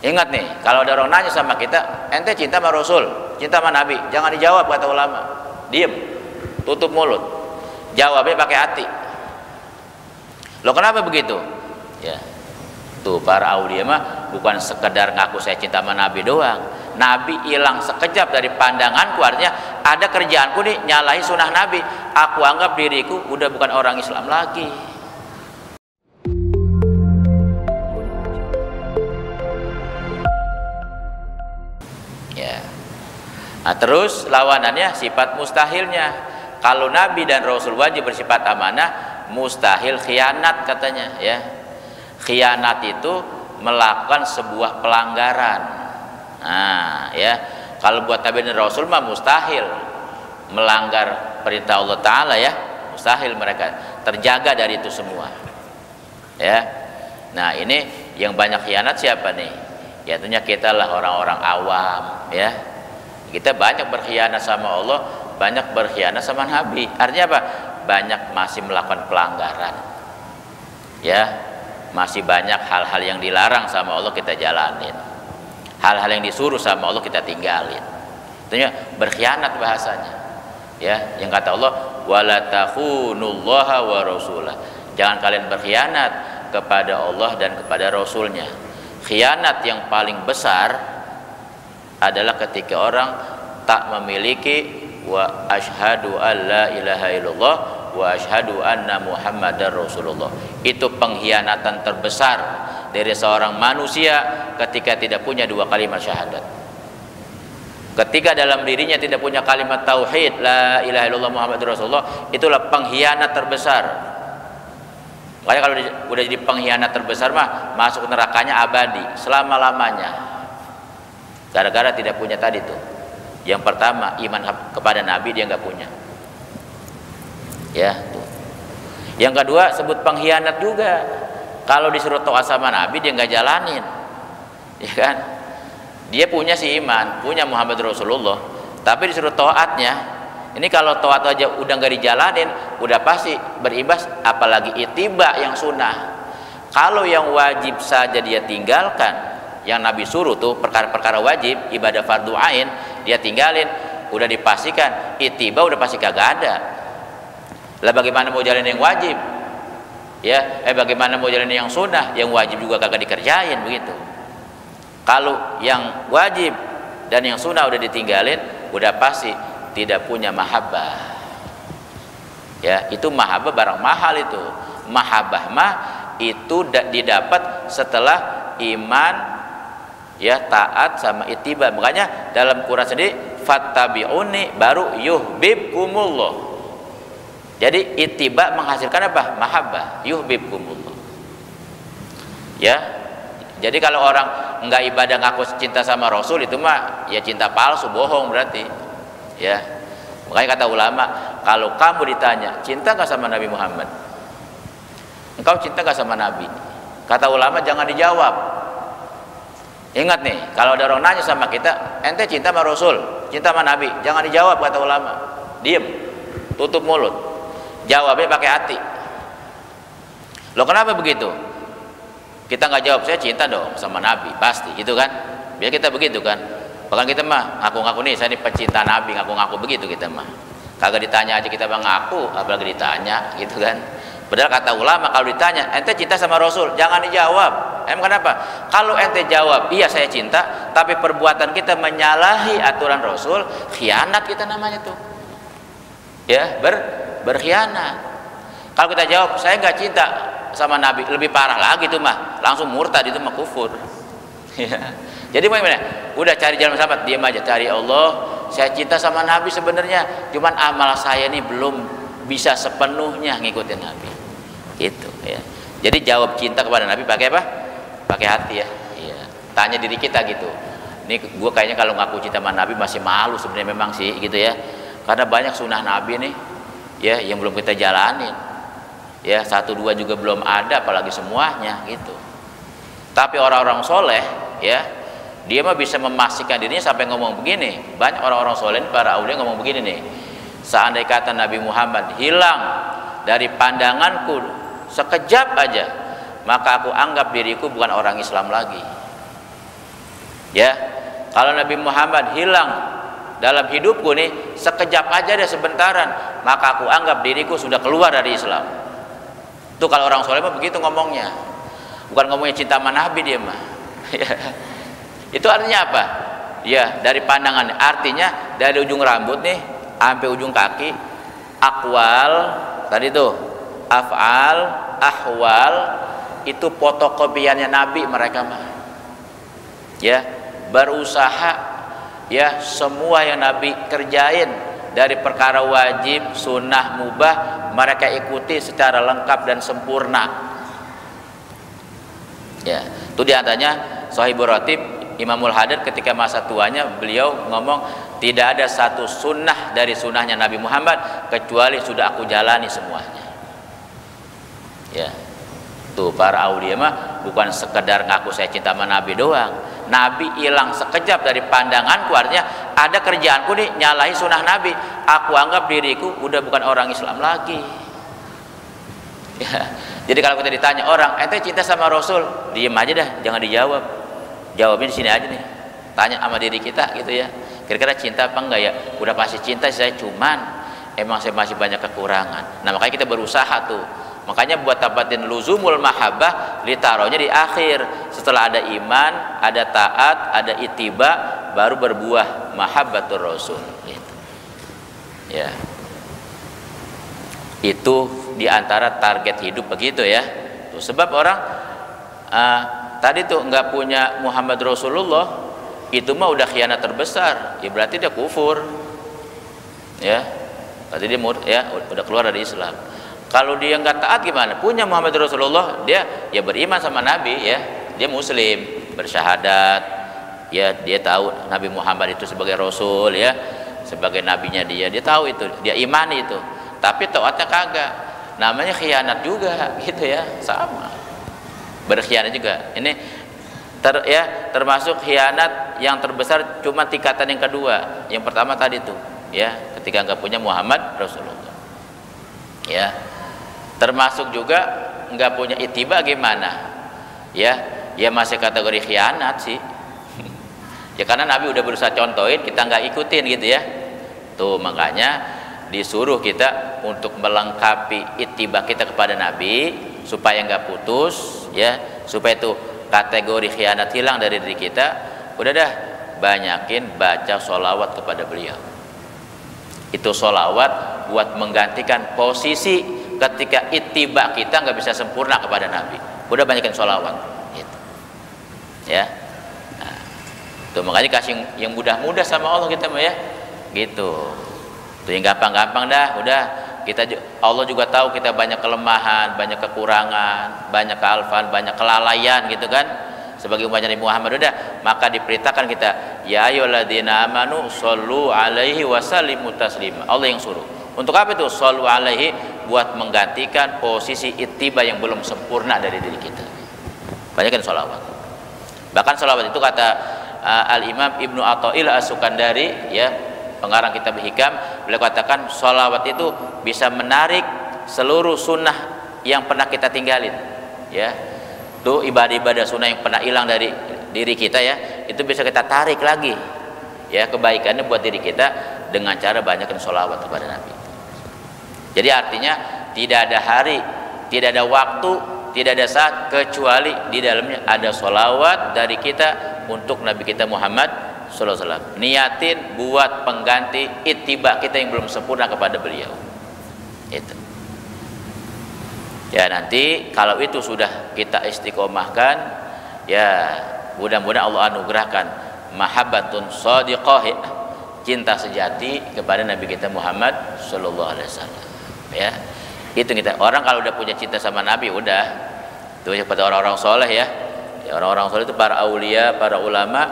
Ingat nih, kalau ada orang nanya sama kita, ente cinta sama Rasul, cinta sama Nabi, jangan dijawab kata ulama. Diem, tutup mulut, jawabnya pakai hati. Loh kenapa begitu? Ya, tuh para aulia mah bukan sekedar ngaku saya cinta sama Nabi doang. Nabi hilang sekejap dari pandanganku, artinya ada kerjaanku nih nyalahi sunnah Nabi. Aku anggap diriku udah bukan orang Islam lagi. Nah, terus lawanannya sifat mustahilnya. Kalau Nabi dan Rasul wajib bersifat amanah, mustahil khianat katanya ya. Khianat itu melakukan sebuah pelanggaran. Nah, ya. Kalau buat Nabi dan Rasul mah mustahil melanggar perintah Allah Ta'ala ya. Mustahil mereka terjaga dari itu semua. Ya. Nah, ini yang banyak khianat siapa nih? Ya tentunya kita lah orang-orang awam ya. Kita banyak berkhianat sama Allah, banyak berkhianat sama Nabi. Artinya apa? Banyak masih melakukan pelanggaran. Ya, masih banyak hal-hal yang dilarang sama Allah kita jalanin. Hal-hal yang disuruh sama Allah kita tinggalin. Tentunya berkhianat bahasanya. Ya, yang kata Allah, wala takhunullaha wa rasulah. Jangan kalian berkhianat kepada Allah dan kepada Rasulnya. Khianat yang paling besar adalah ketika orang tak memiliki wa asyhadu alla ilaha illallah wa asyhadu anna muhammadar rasulullah. Itu pengkhianatan terbesar dari seorang manusia ketika tidak punya dua kalimat syahadat. Ketika dalam dirinya tidak punya kalimat tauhid la ilaha illallah muhammadur rasulullah, itulah pengkhianat terbesar. Makanya kalau udah jadi pengkhianat terbesar mah masuk nerakanya abadi selama-lamanya. Gara-gara tidak punya tadi tuh. Yang pertama iman kepada Nabi dia nggak punya. Ya, tuh. Yang kedua sebut pengkhianat juga. Kalau disuruh taat sama Nabi dia nggak jalanin. Ya kan? Dia punya si iman, punya Muhammad Rasulullah, tapi disuruh taatnya. Ini kalau taat aja udah nggak dijalanin, udah pasti berimbas apalagi ittiba yang sunnah. Kalau yang wajib saja dia tinggalkan, yang Nabi suruh tuh perkara-perkara wajib, ibadah fardu ain dia tinggalin, udah dipastikan ittiba udah pasti kagak ada. Lah bagaimana mau jalan yang wajib? Ya, bagaimana mau jalan yang sunnah? Yang wajib juga kagak dikerjain begitu. Kalau yang wajib dan yang sunnah udah ditinggalin, udah pasti tidak punya mahabbah. Ya, itu mahabbah barang mahal itu. Mahabbah mah itu didapat setelah iman ya, taat sama ittiba. Makanya dalam Quran sendiri fattabi'uni baru yuhibbukumullah. Jadi ittiba menghasilkan apa? Mahabbah, yuhibbukumullah. Ya. Jadi kalau orang enggak ibadah ngaku cinta sama Rasul itu mah ya cinta palsu, bohong berarti. Ya. Makanya kata ulama, kalau kamu ditanya, cinta enggak sama Nabi Muhammad? Engkau cinta enggak sama Nabi? Kata ulama jangan dijawab. Ingat nih, kalau ada orang nanya sama kita, ente cinta sama Rasul, cinta sama Nabi, jangan dijawab kata ulama. Diem, tutup mulut, jawabnya pakai hati. Loh kenapa begitu? Kita nggak jawab, saya cinta dong sama Nabi, pasti gitu kan? Biar kita begitu kan? Bahkan kita mah ngaku-ngaku nih, saya ini pecinta Nabi, ngaku-ngaku begitu kita mah. Kagak ditanya aja kita bang ngaku, apalagi ditanya gitu kan? Padahal kata ulama kalau ditanya, ente cinta sama Rasul, jangan dijawab. Emang kenapa? Kalau ente jawab, iya saya cinta, tapi perbuatan kita menyalahi aturan Rasul, khianat kita namanya tuh. Ya, berkhianat. Kalau kita jawab, saya nggak cinta sama Nabi, lebih parah lagi tuh mah, langsung murtad itu mah kufur. Ya. Jadi bagaimana? Udah cari jalan sahabat, diam aja, cari Allah. Saya cinta sama Nabi sebenarnya, cuman amal saya ini belum bisa sepenuhnya ngikutin Nabi. Gitu ya. Jadi jawab cinta kepada Nabi pakai apa? Pakai hati ya. Iya. Tanya diri kita gitu. Ini gue kayaknya kalau ngaku cinta sama Nabi masih malu sebenarnya memang sih gitu ya. Karena banyak sunnah Nabi nih ya yang belum kita jalanin. Ya, 1 2 juga belum ada apalagi semuanya gitu. Tapi orang-orang soleh ya, dia mah bisa memastikan dirinya sampai ngomong begini. Banyak orang-orang soleh para aulia ngomong begini nih. Seandainya kata Nabi Muhammad hilang dari pandanganku sekejap aja, maka aku anggap diriku bukan orang Islam lagi. Ya, kalau Nabi Muhammad hilang dalam hidupku nih, sekejap aja deh, sebentaran, maka aku anggap diriku sudah keluar dari Islam. Itu kalau orang soleh mah begitu ngomongnya, bukan ngomongnya cinta sama Nabi dia mah. Itu artinya apa? Ya, dari pandangan, artinya dari ujung rambut nih sampai ujung kaki, akwal tadi tuh, af'al, ahwal, itu fotokopiannya Nabi mereka mah. Ya, berusaha ya semua yang Nabi kerjain dari perkara wajib, sunnah, mubah, mereka ikuti secara lengkap dan sempurna. Ya, itu diantaranya Shahibur Ratib Imamul Haddad ketika masa tuanya beliau ngomong, tidak ada satu sunnah dari sunnahnya Nabi Muhammad kecuali sudah aku jalani semuanya. Ya, tuh para aulia mah bukan sekedar ngaku saya cinta sama Nabi doang. Nabi hilang sekejap dari pandanganku, artinya ada kerjaanku nih nyalahi sunnah Nabi, aku anggap diriku udah bukan orang Islam lagi. Ya, jadi kalau kita ditanya orang, ente cinta sama Rasul, diem aja dah, jangan dijawab. Jawabnya di sini aja nih, tanya sama diri kita gitu ya, kira-kira cinta apa enggak ya? Udah pasti cinta, saya cuman emang saya masih banyak kekurangan. Nah makanya kita berusaha tuh, makanya buat tabatin luzumul mahabbah ditaruhnya di akhir. Setelah ada iman, ada taat, ada ittiba, baru berbuah mahabbatur rasul gitu. Ya, itu diantara target hidup begitu ya. Tuh, sebab orang tadi tuh nggak punya Muhammad Rasulullah, itu mah udah khianat terbesar, ya berarti dia kufur, ya berarti dia ya udah keluar dari Islam. Kalau dia nggak taat gimana? Punya Muhammad Rasulullah, dia ya beriman sama Nabi, ya dia muslim, bersyahadat, ya dia tahu Nabi Muhammad itu sebagai Rasul, ya sebagai nabinya dia tahu itu, dia imani itu, tapi taatnya kagak, namanya khianat juga gitu ya, sama berkhianat juga. Ini termasuk khianat yang terbesar, cuma tingkatan yang kedua. Yang pertama tadi tuh ya, ketika nggak punya Muhammad Rasulullah, ya termasuk juga nggak punya ittiba gimana ya, ya masih kategori khianat sih. Ya karena Nabi udah berusaha contohin, kita nggak ikutin gitu ya. Tuh makanya disuruh kita untuk melengkapi ittiba kita kepada Nabi supaya nggak putus, ya supaya itu kategori khianat hilang dari diri kita. Udah dah, banyakin baca sholawat kepada beliau. Itu sholawat buat menggantikan posisi ketika ittiba kita nggak bisa sempurna kepada Nabi. Udah banyakin sholawat gitu. Ya nah, tuh makanya kasih yang mudah-mudah sama Allah kita mah ya gitu. Tuh yang gampang-gampang dah, udah kita, Allah juga tahu kita banyak kelemahan, banyak kekurangan, banyak kealfaan, banyak kelalaian gitu kan, sebagai umatnya Nabi Muhammad. Udah, maka diperintahkan kita, ya ayyuhalladzina amanu shollu alaihi wasallimu taslima. Allah yang suruh. Untuk apa itu? Shollu alaihi, buat menggantikan posisi ittiba yang belum sempurna dari diri kita. Banyakkan sholawat. Bahkan sholawat itu kata Al-Imam Ibnu Athail As-Sukandari, ya pengarang kitab Hikam, beliau katakan sholawat itu bisa menarik seluruh sunnah yang pernah kita tinggalin, ya tuh ibadah-ibadah sunnah yang pernah hilang dari diri kita, ya itu bisa kita tarik lagi, ya kebaikannya buat diri kita dengan cara banyakkan sholawat kepada Nabi. Jadi artinya tidak ada hari, tidak ada waktu, tidak ada saat kecuali di dalamnya ada sholawat dari kita untuk Nabi kita Muhammad Sallallahu Alaihi Wasallam. Niatin buat pengganti ittiba kita yang belum sempurna kepada beliau. Itu. Ya nanti kalau itu sudah kita istiqomahkan, ya mudah-mudahan Allah anugerahkan mahabbatun shadiqah, cinta sejati kepada Nabi kita Muhammad Sallallahu Alaihi Wasallam. Ya itu kita, orang kalau udah punya cinta sama Nabi, udah itu seperti orang-orang soleh ya. Orang-orang soleh itu para aulia, para ulama,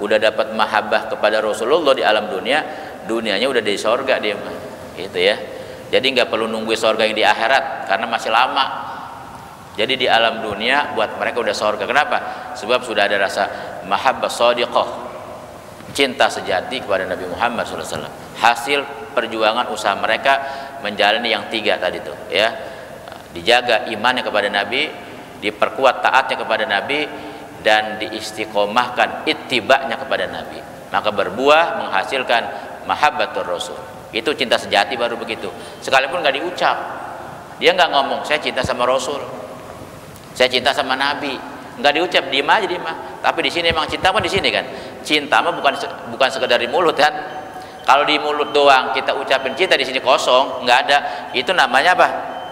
udah dapat mahabbah kepada Rasulullah di alam dunia, dunianya udah di sorga dia mah gitu ya. Jadi nggak perlu nunggu sorga yang di akhirat karena masih lama. Jadi di alam dunia buat mereka udah sorga. Kenapa? Sebab sudah ada rasa mahabbah shadiqah, cinta sejati kepada Nabi Muhammad SAW. Hasil perjuangan usaha mereka menjalani yang tiga tadi tuh ya, dijaga imannya kepada Nabi, diperkuat taatnya kepada Nabi, dan diistiqomahkan ittiba'nya kepada Nabi, maka berbuah menghasilkan mahabbatur Rasul. Itu cinta sejati baru begitu. Sekalipun nggak diucap, dia nggak ngomong saya cinta sama Rasul, saya cinta sama Nabi, nggak diucap, diem aja dia mah. Tapi di sini emang cinta mah di sini kan, cinta mah bukan sekedar di mulut kan. Kalau di mulut doang kita ucapin cinta, di sini kosong, nggak ada, itu namanya apa?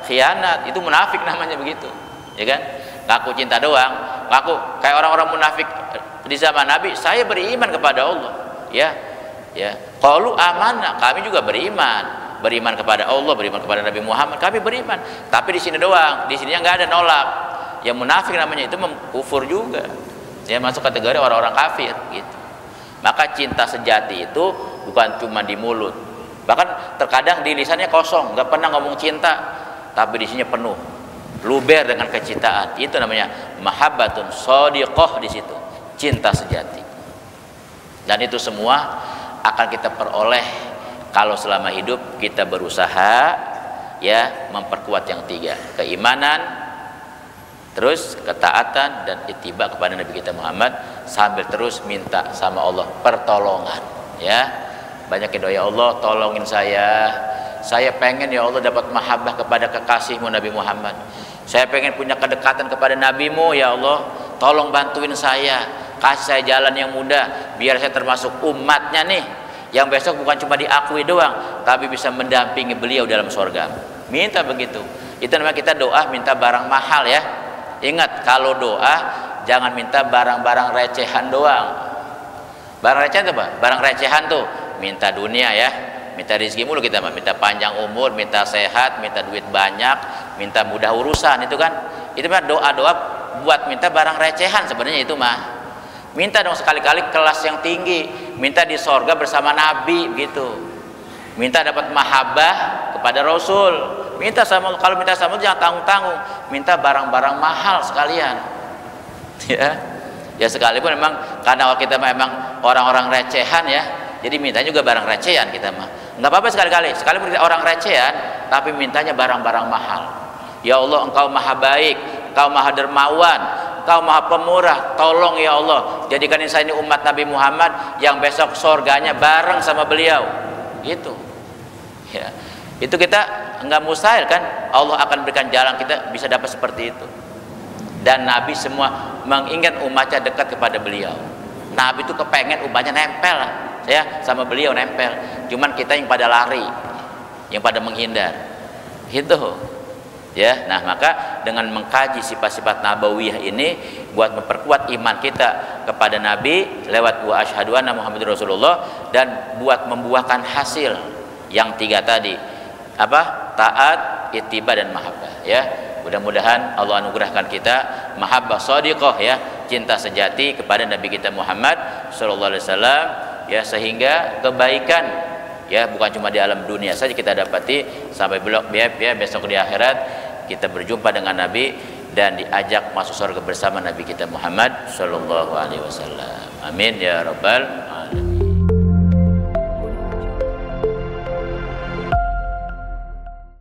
Khianat, itu munafik namanya begitu, ya kan? Ngaku cinta doang, ngaku kayak orang-orang munafik di zaman Nabi, saya beriman kepada Allah, ya, ya. Qalu amanah, kami juga beriman kepada Allah, beriman kepada Nabi Muhammad, kami beriman. Tapi di sini doang, di sininya nggak ada nolak. Yang munafik namanya itu kufur juga, ya, masuk kategori orang-orang kafir, gitu. Maka cinta sejati itu bukan cuma di mulut, bahkan terkadang di lisannya kosong, nggak pernah ngomong cinta, tapi di sini penuh, luber dengan kecintaan. Itu namanya mahabbatun shadiqah, di situ cinta sejati. Dan itu semua akan kita peroleh kalau selama hidup kita berusaha, ya, memperkuat yang tiga: keimanan, terus ketaatan, dan ittiba kepada Nabi kita Muhammad, sambil terus minta sama Allah pertolongan, ya. Banyak doa, ya Allah tolongin saya pengen ya Allah dapat mahabbah kepada kekasihmu Nabi Muhammad, saya pengen punya kedekatan kepada nabimu, ya Allah tolong bantuin saya, kasih saya jalan yang mudah biar saya termasuk umatnya nih, yang besok bukan cuma diakui doang tapi bisa mendampingi beliau dalam surga. Minta begitu. Itu namanya kita doa minta barang mahal, ya. Ingat, kalau doa jangan minta barang-barang recehan doang. Barang recehan itu apa? Barang recehan tuh minta dunia, ya, minta rezeki mulu kita mah, minta panjang umur, minta sehat, minta duit banyak, minta mudah urusan, itu kan, itu mah doa-doa buat minta barang recehan sebenarnya. Itu mah minta dong sekali-kali kelas yang tinggi, minta di sorga bersama Nabi gitu, minta dapat mahabbah kepada Rasul, minta sama, kalau minta sama jangan tanggung-tanggung, minta barang-barang mahal sekalian, ya. Ya sekalipun memang karena kita memang orang-orang recehan, ya, jadi mintanya juga barang recehan kita mah. Nggak apa-apa sekali-kali, sekalipun kita orang recehan tapi mintanya barang-barang mahal. Ya Allah, Engkau maha baik, Engkau maha dermawan, Engkau maha pemurah, tolong ya Allah jadikan saya ini umat Nabi Muhammad yang besok surganya bareng sama beliau, gitu, ya. Itu kita nggak mustahil kan, Allah akan berikan jalan kita bisa dapat seperti itu. Dan Nabi semua mengingat umatnya dekat kepada beliau. Nabi itu kepengen umatnya nempel, ya, sama beliau, nempel. Cuman kita yang pada lari, yang pada menghindar, gitu, ya. Nah, maka dengan mengkaji sifat-sifat nabawiyah ini buat memperkuat iman kita kepada Nabi lewat wa asyhadu anna Muhammadur Rasulullah, dan buat membuahkan hasil yang tiga tadi, apa? Taat, ittiba, dan mahabbah, ya. Mudah-mudahan Allah anugerahkan kita mahabbah shadiqah, ya, cinta sejati kepada Nabi kita Muhammad sallallahu alaihi wasallam, ya, sehingga kebaikan, ya, bukan cuma di alam dunia saja kita dapati, sampai besok di akhirat kita berjumpa dengan Nabi dan diajak masuk surga bersama Nabi kita Muhammad sallallahu alaihi wasallam. Amin ya rabbal